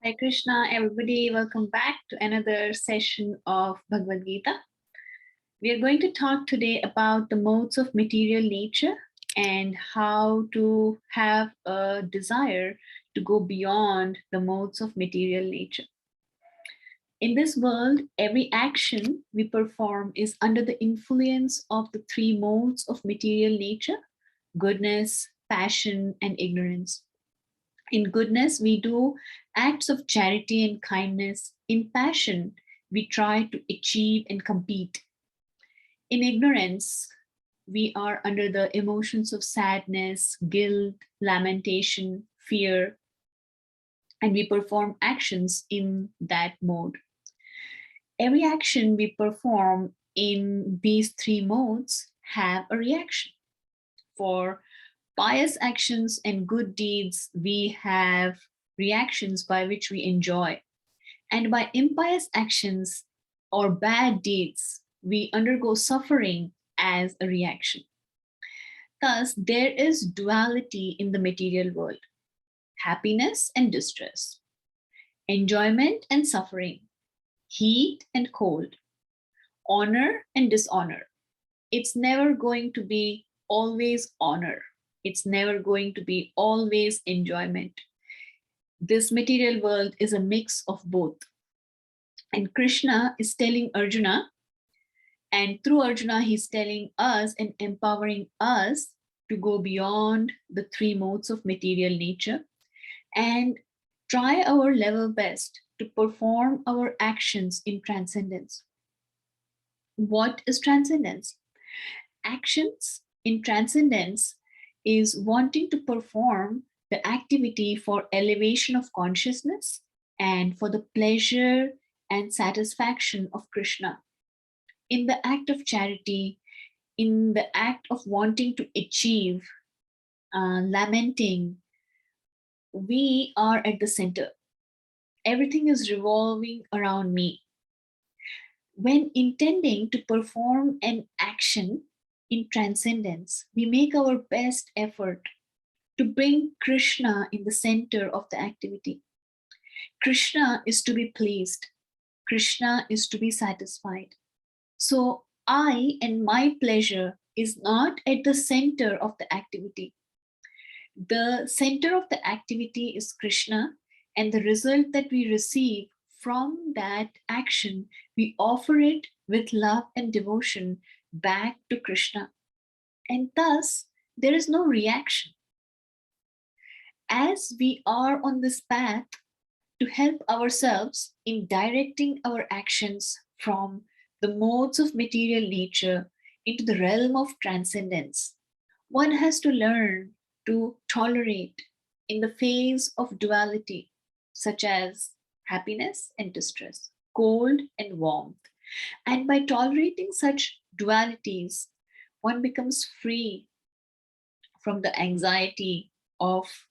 Hare Krishna, everybody. Welcome back to another session of Bhagavad Gita. We are going to talk today about the modes of material nature and how to have a desire to go beyond the modes of material nature. In this world, every action we perform is under the influence of the three modes of material nature: goodness, passion, and ignorance. In goodness, we do acts of charity and kindness. In passion, we try to achieve and compete. In ignorance, we are under the emotions of sadness, guilt, lamentation, fear, and we perform actions in that mode. Every action we perform in these three modes have a reaction. For pious actions and good deeds, we have reactions by which we enjoy. And by impious actions or bad deeds, we undergo suffering as a reaction. Thus, there is duality in the material world: happiness and distress, enjoyment and suffering, heat and cold, honor and dishonor. It's never going to be always honor. It's never going to be always enjoyment. This material world is a mix of both. And Krishna is telling Arjuna, and through Arjuna, he's telling us and empowering us to go beyond the three modes of material nature and try our level best to perform our actions in transcendence. What is transcendence? Actions in transcendence is wanting to perform the activity for elevation of consciousness and for the pleasure and satisfaction of Krishna. In the act of charity, in the act of wanting to achieve, lamenting, we are at the center. Everything is revolving around me. When intending to perform an action in transcendence, we make our best effort to bring Krishna in the center of the activity. Krishna is to be pleased. Krishna is to be satisfied. So I and my pleasure is not at the center of the activity. The center of the activity is Krishna, and the result that we receive from that action, we offer it with love and devotion back to Krishna. And thus, there is no reaction. As we are on this path to help ourselves in directing our actions from the modes of material nature into the realm of transcendence, one has to learn to tolerate in the phase of duality, such as happiness and distress, cold and warmth. And by tolerating such dualities, one becomes free from the anxiety of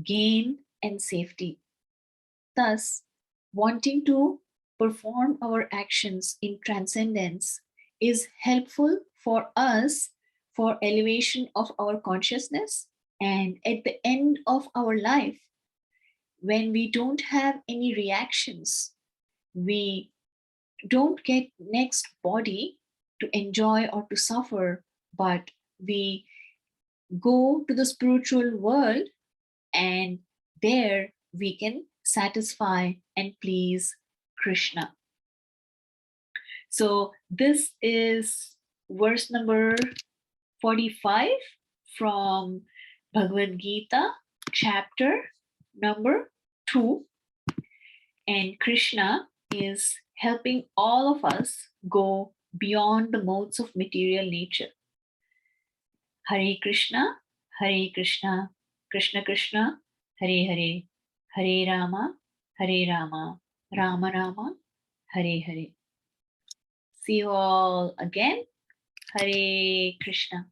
gain and safety. Thus, wanting to perform our actions in transcendence is helpful for us for elevation of our consciousness. And at the end of our life, when we don't have any reactions, we don't get next body to enjoy or to suffer, but we go to the spiritual world, and there we can satisfy and please Krishna. So this is verse number 45 from Bhagavad Gita, chapter number 2. And Krishna is helping all of us go beyond the modes of material nature. Hare Krishna, Krishna Krishna, Hare Hare, Hare Rama, Rama Rama, Hare Hare. See you all again. Hare Krishna.